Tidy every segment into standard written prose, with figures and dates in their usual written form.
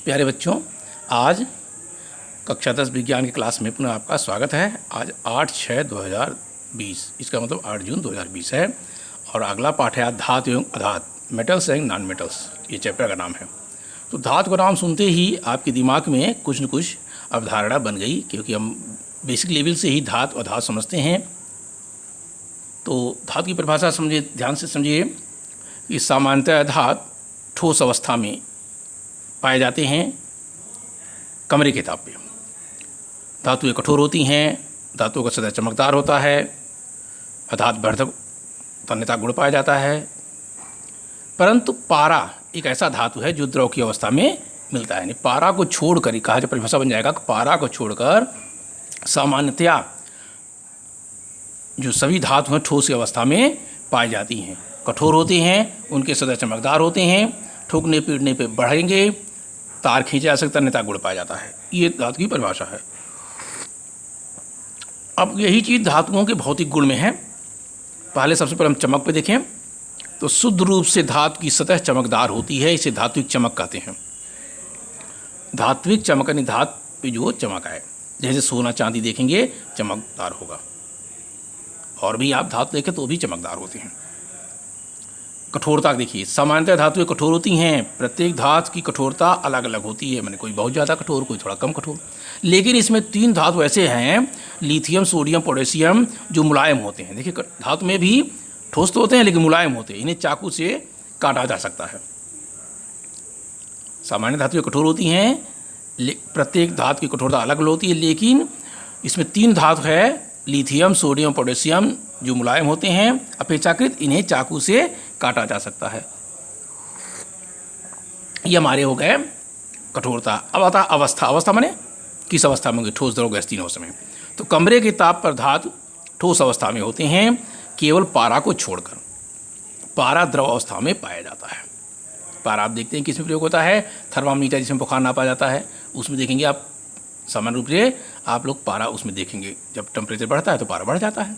प्यारे बच्चों, आज कक्षा 10 विज्ञान की क्लास में पुनः आपका स्वागत है। आज 8/6/2020, इसका मतलब 8 जून 2020 है और अगला पाठ है धातु एवं अधातु, मेटल्स एंड नॉन मेटल्स, ये चैप्टर का नाम है। तो धातु का नाम सुनते ही आपके दिमाग में कुछ न कुछ अवधारणा बन गई, क्योंकि हम बेसिक लेवल से ही धातु अधातु समझते हैं। तो धातु की परिभाषा समझिए, ध्यान से समझिए कि सामान्यतः धातु ठोस अवस्था में पाए जाते हैं कमरे के ताप पे। धातुएं कठोर होती हैं, धातुओं का सतह चमकदार होता है, अधातु वर्धक तन्यता गुण पाया जाता है। परंतु पारा एक ऐसा धातु है जो द्रव की अवस्था में मिलता है। पारा को छोड़कर, कहा जब परिभाषा बन जाएगा कि पारा को छोड़कर सामान्यतया जो सभी धातु हैं ठोस की अवस्था में पाई जाती हैं, कठोर होते हैं, उनके सतह चमकदार होते हैं, ठोकने पीटने पे बढ़ेंगे, तार खींचे जा सकता, तन्यता गुण पाया जाता है। ये धातु की परिभाषा है। अब यही चीज़ धातुओं के भौतिक गुण में है। पहले सबसे पहले हम चमक पे देखें तो शुद्ध रूप से धातु की सतह चमकदार होती है, इसे धात्विक चमक कहते हैं। धात्विक चमक यानी धातु पे जो चमक आए, जैसे सोना चांदी देखेंगे चमकदार होगा, और भी आप धातु देखें तो भी चमकदार होते हैं। कठोरता देखिए, सामान्यतः धातुएं कठोर होती हैं, प्रत्येक धातु की कठोरता अलग अलग होती है, मैंने कोई बहुत ज़्यादा कठोर, कोई थोड़ा कम कठोर। लेकिन इसमें 3 धातु ऐसे हैं, लिथियम, सोडियम, पोटेशियम, जो मुलायम होते हैं। देखिए धातु में भी ठोस तो होते हैं लेकिन मुलायम होते हैं, इन्हें चाकू से काटा जा सकता है। सामान्य धातुएं कठोर होती हैं, प्रत्येक धातु की कठोरता अलग अलग होती है, लेकिन इसमें 3 धातु है, लिथियम, सोडियम, पोटेशियम, जो मुलायम होते हैं, अपेक्षाकृत इन्हें चाकू से काटा जा सकता है। ये हमारे हो गए कठोरता। अब आता अवस्था। अवस्था माने किस अवस्था में होंगे, ठोस, द्रव, गैस, तीनों अवस्था में। तो कमरे के ताप पर धातु ठोस अवस्था में होते हैं, केवल पारा को छोड़कर। पारा द्रव अवस्था में पाया जाता है। पारा आप देखते हैं किस में प्रयोग होता है, थर्मामीटर जिसमें बुखार नापा जाता है, उसमें देखेंगे आप सामान्य रूप से आप लोग पारा उसमें देखेंगे, जब टेम्परेचर बढ़ता है तो पारा बढ़ जाता है।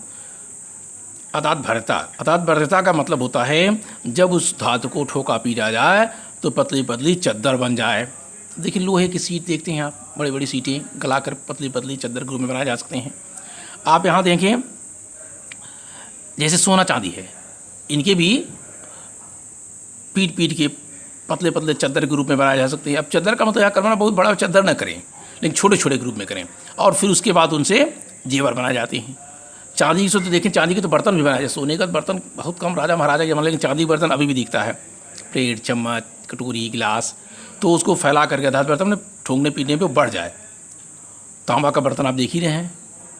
अधातु भरता। अधातु भरता का मतलब होता है जब उस धातु को ठोका पीटा जाए तो पतली पतली चद्दर बन जाए। देखिए लोहे की सीट देखते हैं आप, बड़ी बड़ी सीटें गलाकर पतली पतली चद्दर के रूप में बनाए जा सकते हैं। आप यहाँ देखें, जैसे सोना चांदी है, इनके भी पीट पीट के पतले पतले चद्दर के रूप में बनाए जा सकते हैं। अब चद्दर का मतलब यहाँ करना बहुत बड़ा चद्दर न करें, लेकिन छोटे छोटे के रूप में करें, और फिर उसके बाद उनसे जेवर बनाए जाते हैं। चांदी से तो देखें, चांदी के तो बर्तन भी बनाए जाते हैं। सोने का बर्तन बहुत कम राजा महाराजा के ज़माने, लेकिन चांदी बर्तन अभी भी दिखता है, प्लेट, चम्मच, कटोरी, गिलास। तो उसको फैला करके धातु बर्तन में ठोकने पीटने पे बढ़ जाए। तांबा का बर्तन आप देख ही रहे हैं,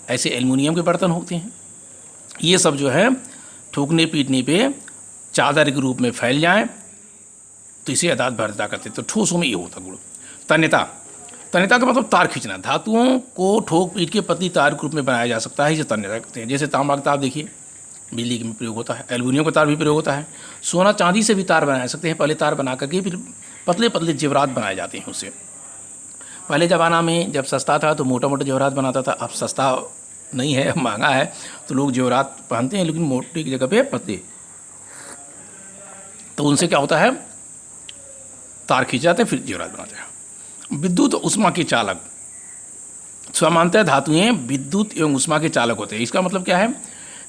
ऐसे एल्युमिनियम के बर्तन होते हैं। ये सब जो है ठोकने पीटने पे चादर के रूप में फैल जाए तो इसे अधातु भरता करते। तो ठोसों में ये होता गुण। तन्यता। तन्यता का मतलब तार खींचना। धातुओं को ठोक पीट के पतली तार के रूप में बनाया जा सकता है, इसे तन्यता कहते हैं। जैसे तांबा का तार देखिए बिजली में प्रयोग होता है, एल्युमिनियम का तार भी प्रयोग होता है। सोना चांदी से भी तार बनाए सकते हैं, पहले तार बना करके फिर पतले पतले जेवरात बनाए जाते हैं उससे। पहले ज़माना में जब सस्ता था तो मोटा मोटा जेवरात बनाता था, अब सस्ता नहीं है, महंगा है, तो लोग जेवरात पहनते हैं लेकिन मोटी की जगह पे पतले। तो उनसे क्या होता है, तार खींच जाते हैं फिर जेवरात बनाते हैं। विद्युत उष्मा के चालक। सामान्यतः धातुएं विद्युत एवं उष्मा के चालक होते हैं। इसका मतलब क्या है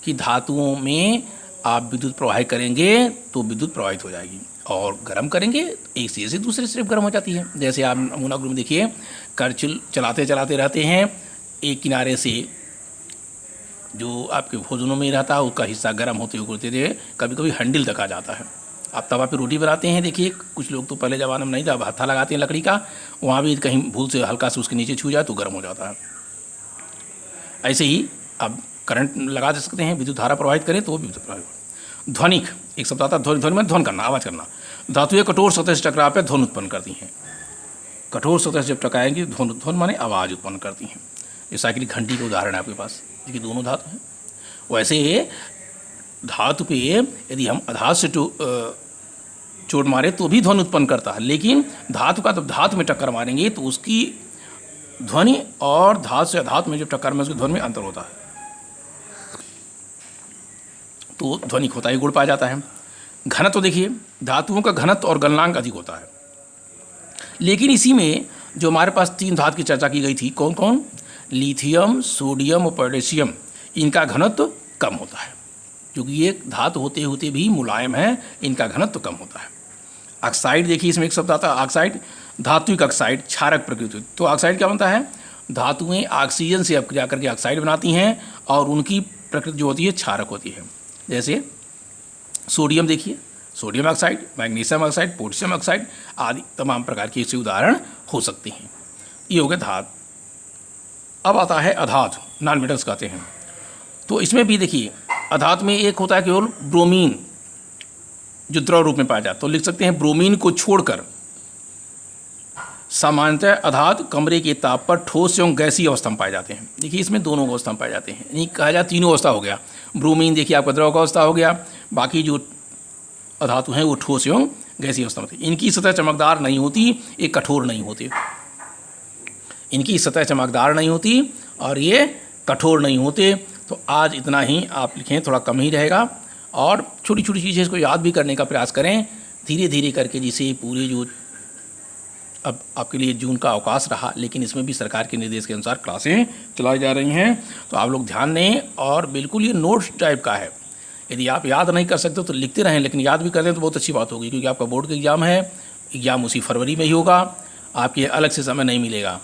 कि धातुओं में आप विद्युत प्रवाहित करेंगे तो विद्युत प्रवाहित हो जाएगी, और गर्म करेंगे एक सिरे से दूसरे सिरे गर्म हो जाती है। जैसे आप नमूना ग्रुप में देखिए, करछुल चलाते चलाते रहते हैं, एक किनारे से जो आपके भोजनों में रहता है उसका हिस्सा गर्म होते हुए कभी कभी हैंडल तक आ जाता है। आप तवा पे रोटी बनाते हैं, देखिए कुछ लोग तो पहले ज़माने में नहीं था, हत्था लगाते हैं लकड़ी का, वहाँ भी कहीं भूल से हल्का से उसके नीचे छू जाए तो गर्म हो जाता है। ऐसे ही आप करंट लगा दे सकते हैं, विद्युत धारा प्रवाहित करें तो वो विद्युत प्रवाहित। ध्वनिक एक शब्द आता है, ध्वनि में ध्वन करना, आवाज़ करना। धातुएं कठोर सतह से टकरा पे ध्वन उत्पन्न करती हैं। कठोर सतह से जब टकराएंगी ध्वन माने आवाज़ उत्पन्न करती हैं। ये साइकिल घंटी का उदाहरण है आपके पास, देखिए दोनों धातु हैं। वैसे धातु पे यदि हम अधातु से चोट मारे तो भी ध्वनि उत्पन्न करता है, लेकिन धातु का जब धातु में टक्कर मारेंगे तो उसकी ध्वनि और धातु से अधातु में जब टक्कर में उसकी ध्वनि में अंतर होता है, तो ध्वनिक होता है, गुण पाया जाता है। घनत्व देखिए, धातुओं का घनत्व और गलनांक अधिक होता है। लेकिन इसी में जो हमारे पास 3 धातु की चर्चा की गई थी, कौन कौन, लिथियम, सोडियम और पोटेशियम, इनका घनत्व कम होता है, क्योंकि ये धातु होते होते भी मुलायम है, इनका घनत्व कम होता है। ऑक्साइड देखिए, इसमें एक शब्द आता है ऑक्साइड, धात्विक ऑक्साइड, क्षारक प्रकृति। तो ऑक्साइड क्या बनता है, धातुएं ऑक्सीजन से अपक्रिया करके ऑक्साइड बनाती हैं और उनकी प्रकृति जो होती है क्षारक होती है। जैसे सोडियम देखिए, sodium oxide, magnesium oxide, potassium oxide आदि तमाम प्रकार के इससे उदाहरण हो सकते हैं। ये हो गए धातु। अब आता है अधातु, नॉन मेटल्स कहते हैं। तो इसमें भी देखिए, अधातु में एक होता है केवल ब्रोमीन, जो द्रव रूप में पाया जाता है। तो लिख सकते हैं ब्रोमीन को छोड़कर सामान्यतः अधातु कमरे के ताप पर ठोस एवं गैसीय अवस्था में पाए जाते हैं। देखिए इसमें दोनों अवस्था में पाए जाते हैं, यानी कहा जाए तीनों अवस्था हो गया। ब्रोमीन देखिए आपका द्रव का अवस्था हो गया, बाकी जो अधातु हैं वो ठोस एवं गैसीय अवस्था में होती है। इनकी सतह चमकदार नहीं होती, ये कठोर नहीं होते। इनकी सतह चमकदार नहीं होती और ये कठोर नहीं होते। तो आज इतना ही आप लिखें, थोड़ा कम ही रहेगा, और छोटी छोटी चीज़ें इसको याद भी करने का प्रयास करें धीरे धीरे करके, जिसे पूरे जो अब आपके लिए जून का अवकाश रहा, लेकिन इसमें भी सरकार के निर्देश के अनुसार क्लासें चलाई जा रही हैं। तो आप लोग ध्यान दें, और बिल्कुल ये नोट्स टाइप का है। यदि आप याद नहीं कर सकते तो लिखते रहें, लेकिन याद भी कर दें तो बहुत अच्छी बात होगी, क्योंकि आपका बोर्ड का एग्ज़ाम है, एग्ज़ाम उसी फरवरी में ही होगा, आपके अलग से समय नहीं मिलेगा।